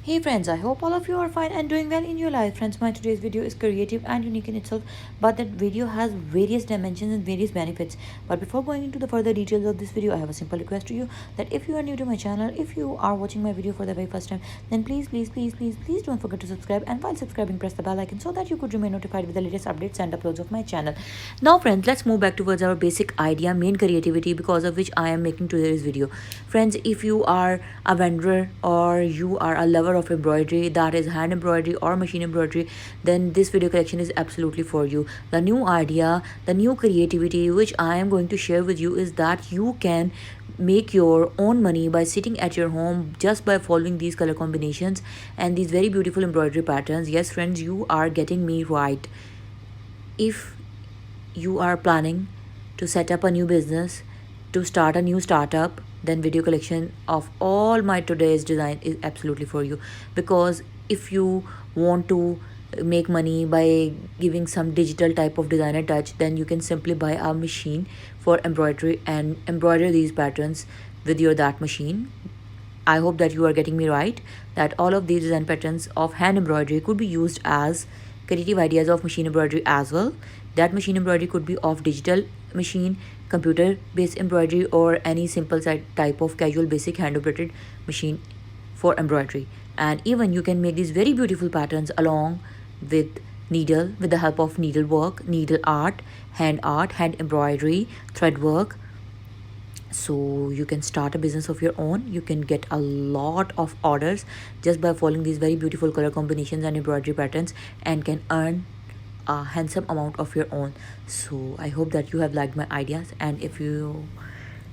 Hey friends, I hope all of you are fine and doing well in your life. Friends, my today's video is creative and unique in itself, but that video has various dimensions and various benefits. But before going into the further details of this video, I have a simple request to you that if you are new to my channel, if you are watching my video for the very first time, then please don't forget to subscribe, and while subscribing press the bell icon so that you could remain notified with the latest updates and uploads of my channel. Now friends, let's move back towards our basic idea, main creativity, because of which I am making today's video. Friends, if you are a vendor or you are a lover of embroidery, that is hand embroidery or machine embroidery, then this video collection is absolutely for you. The new idea, the new creativity which I am going to share with you is that you can make your own money by sitting at your home just by following these color combinations and these very beautiful embroidery patterns. Yes friends, you are getting me right. If you are planning to set up a new business, to start a new startup, then video collection of all my today's design is absolutely for you. Because if you want to make money by giving some digital type of designer touch, then you can simply buy a machine for embroidery and embroider these patterns with your that machine. I hope that you are getting me right, that all of these design patterns of hand embroidery could be used as creative ideas of machine embroidery as well. That machine embroidery could be of digital machine, computer based embroidery, or any simple type of casual basic hand operated machine for embroidery. And even you can make these very beautiful patterns along with needle, with the help of needlework, needle art, hand embroidery, thread work. So you can start a business of your own. You can get a lot of orders just by following these very beautiful color combinations and embroidery patterns, and can earn a handsome amount of your own. So I hope that you have liked my ideas, and if you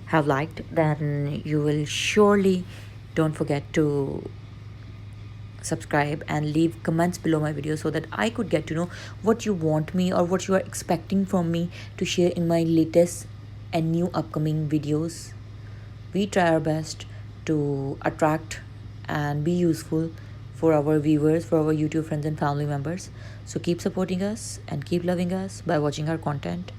have liked, then you will surely don't forget to subscribe and leave comments below my video so that I could get to know what you want me or what you are expecting from me to share in my latest and new upcoming videos. We try our best to attract and be useful for our viewers, for our YouTube friends and family members. So keep supporting us and keep loving us by watching our content.